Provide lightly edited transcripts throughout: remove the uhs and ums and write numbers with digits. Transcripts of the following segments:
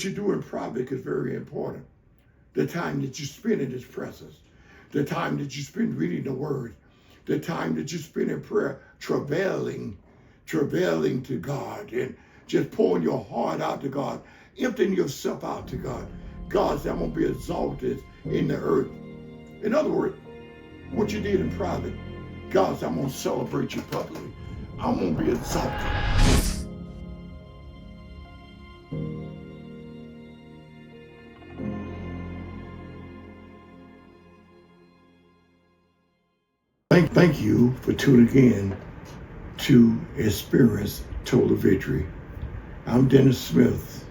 what you do in private is very important. The time that you spend in his presence, the time that you spend reading the word, the time that you spend in prayer, travailing to God and just pouring your heart out to God, emptying yourself out to God. God said, I'm going to be exalted in the earth. In other words, what you did in private, God said, I'm going to celebrate you publicly. I'm going to be exalted. Thank you for tuning in to Experience Total Victory. I'm Dennis Smith.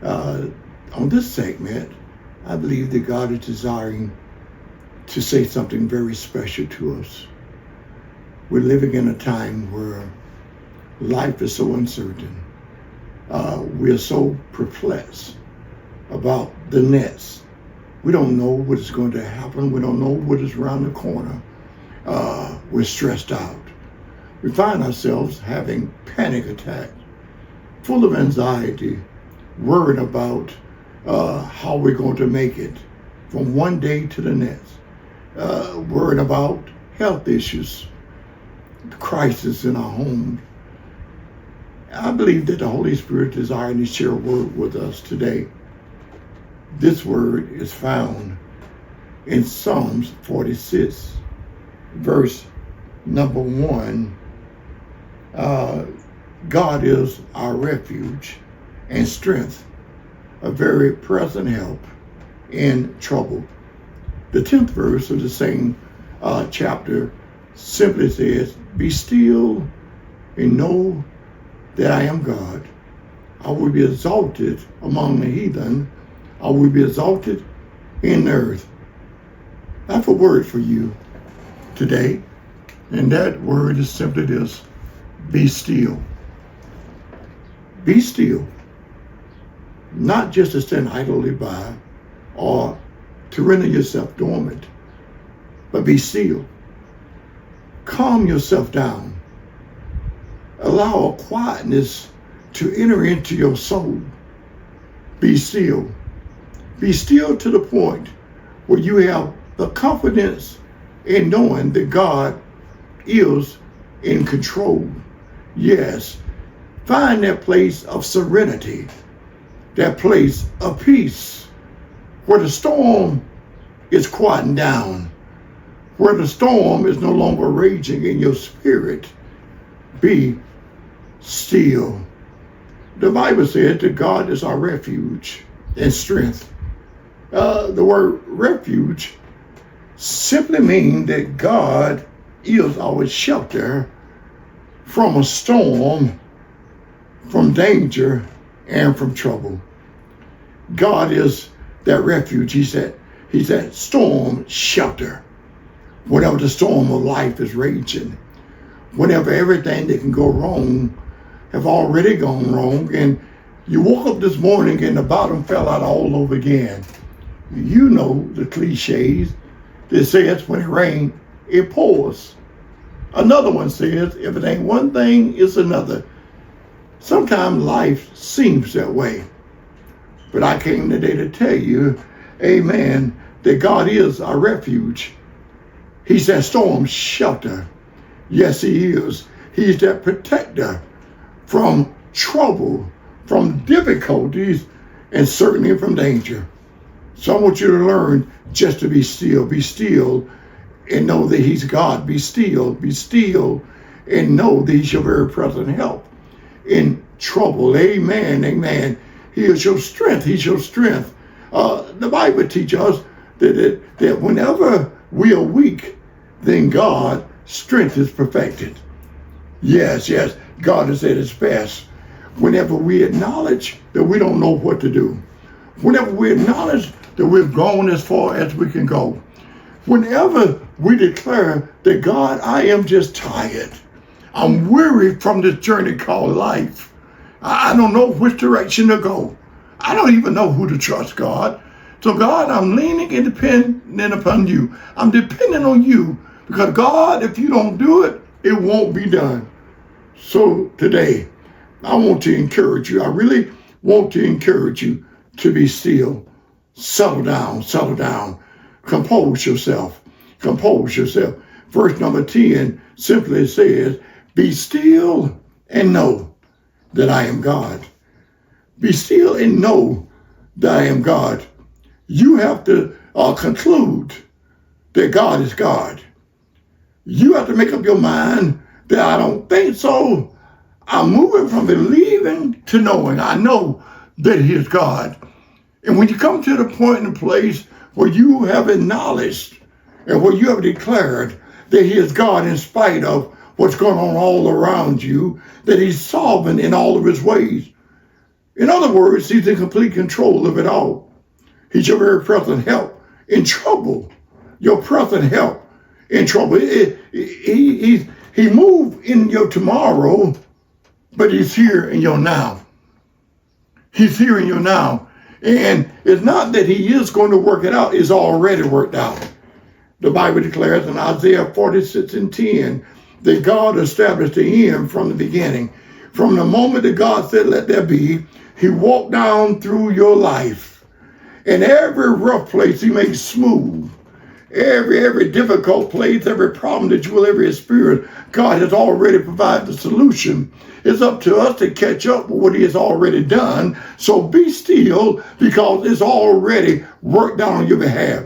On this segment, I believe that God is desiring to say something very special to us. We're living in a time where life is so uncertain. We are so perplexed about the next. We don't know what is going to happen. We don't know what is around the corner. We're stressed out. We find ourselves having panic attacks, full of anxiety, worried about how we're going to make it from one day to the next, worried about health issues, the crisis in our homes. I believe that the Holy Spirit desires to share a word with us today. This word is found in Psalms 46, verse number 1. God is our refuge and strength, a very present help in trouble. The 10th verse of the same chapter simply says, be still and know that I am God. I will be exalted among the heathen. I will be exalted in the earth. I have a word for you today, and that word is simply this: be still. Be still. Not just to stand idly by or to render yourself dormant, but be still. Calm yourself down. Allow a quietness to enter into your soul. Be still. Be still to the point where you have the confidence in knowing that God is in control. Yes, find that place of serenity, that place of peace, where the storm is quieting down, where the storm is no longer raging in your spirit. Be still. The Bible said that God is our refuge and strength. The word refuge simply means that God is our shelter from a storm, from danger, and from trouble. God is that refuge. He's that storm shelter. Whenever the storm of life is raging, whenever everything that can go wrong have already gone wrong, and you woke up this morning and the bottom fell out all over again. You know the cliches that says when it rains, it pours. Another one says, if it ain't one thing, it's another. Sometimes life seems that way. But I came today to tell you, amen, that God is our refuge. He's that storm shelter. Yes, he is. He's that protector from trouble, from difficulties, and certainly from danger. So I want you to learn just to be still. Be still and know that he's God. Be still and know that he's your very present help in trouble. Amen, amen. He is your strength. He's your strength. The Bible teaches us that whenever we are weak, then God's strength is perfected. Yes, God is at his best. Whenever we acknowledge that we don't know what to do, whenever we acknowledge that we've gone as far as we can go, whenever we declare that God, I am just tired, I'm weary from this journey called life, I don't know which direction to go, I don't even know who to trust, God. So God, I'm leaning and depending upon you. I'm depending on you because God, if you don't do it, it won't be done. So today, I want to encourage you. I really want to encourage you to be still. Settle down, settle down. Compose yourself, compose yourself. Verse number 10 simply says, be still and know that I am God. Be still and know that I am God. You have to conclude that God is God. You have to make up your mind that I don't think so. I'm moving from believing to knowing. I know that he is God. And when you come to the point and place where you have acknowledged and where you have declared that he is God in spite of what's going on all around you, that he's sovereign in all of his ways. In other words, he's in complete control of it all. He's your very present help in trouble. Your present help in trouble. He moved in your tomorrow, but he's here in your now. He's here in your now. And it's not that he is going to work it out. It's already worked out. The Bible declares in Isaiah 46:10 that God established the end from the beginning. From the moment that God said, let there be, he walked down through your life. And every rough place he makes smooth. Every difficult place, every problem that you will ever experience, God has already provided the solution. It's up to us to catch up with what he has already done. So be still, because it's already worked out on your behalf.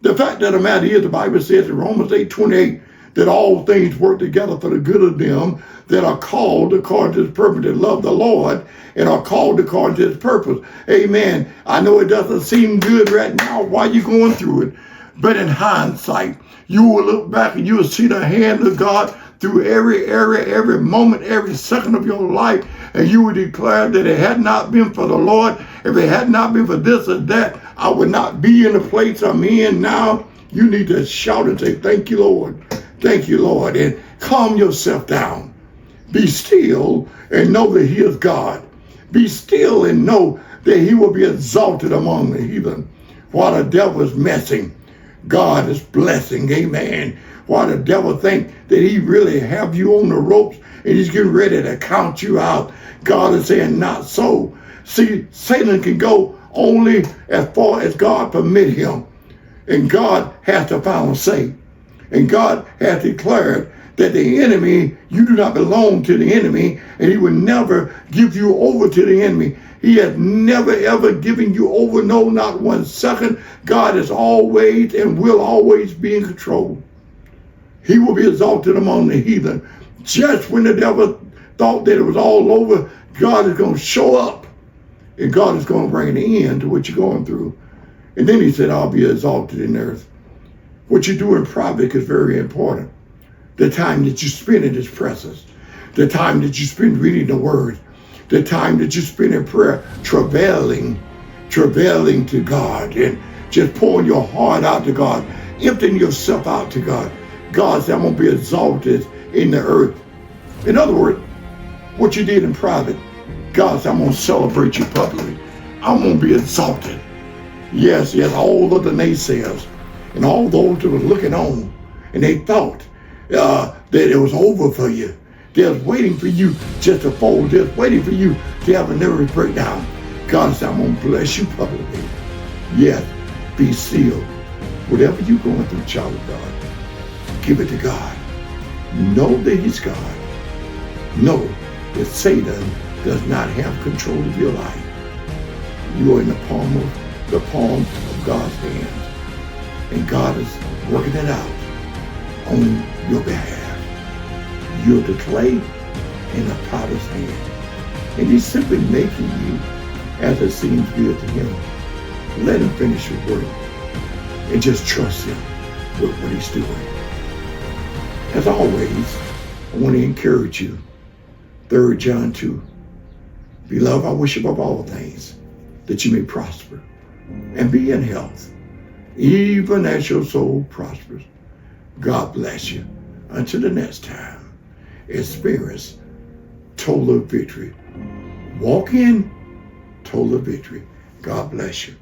The fact of the matter is, the Bible says in Romans 8:28 that all things work together for the good of them that are called according to his purpose, that love the Lord and are called according to his purpose. Amen. I know it doesn't seem good right now while you're going through it, but in hindsight, you will look back and you will see the hand of God through every area, every moment, every second of your life, and you will declare that it had not been for the Lord, if it had not been for this or that, I would not be in the place I'm in now. You need to shout and say, thank you, Lord. Thank you, Lord. And calm yourself down. Be still and know that he is God. Be still and know that he will be exalted among the heathen. While the devil is messing, God is blessing. Amen. While the devil think that he really have you on the ropes and he's getting ready to count you out, God is saying not so. See, Satan can go only as far as God permit him. And God has the final say. And God has declared that the enemy, you do not belong to the enemy, and he will never give you over to the enemy. He has never, ever given you over, no, not 1 second. God is always and will always be in control. He will be exalted among the heathen. Just when the devil thought that it was all over, God is going to show up. And God is going to bring an end to what you're going through. And then he said, I'll be exalted in the earth. What you do in private is very important. The time that you spend in his presence. The time that you spend reading the word. The time that you spend in prayer, travailing to God and just pouring your heart out to God, emptying yourself out to God. God said, I'm going to be exalted in the earth. In other words, what you did in private, God said, I'm going to celebrate you publicly. I'm going to be exalted. Yes, all of the naysayers and all those that were looking on and they thought that it was over for you. They're waiting for you just to fall. They're waiting for you to have a nervous breakdown. God said, I'm going to bless you publicly. Yes, be still. Whatever you're going through, child of God, give it to God. Know that he's God. Know that Satan does not have control of your life. You are in the palm of God's hand. And God is working it out on your behalf. You're the clay in the potter's hand. And he's simply making you as it seems good to him. Let him finish his work. And just trust him with what he's doing. As always, I want to encourage you. 3 John 2. Beloved, I wish above all things that you may prosper and be in health, even as your soul prospers. God bless you. Until the next time, experience total victory. Walk in total victory. God bless you.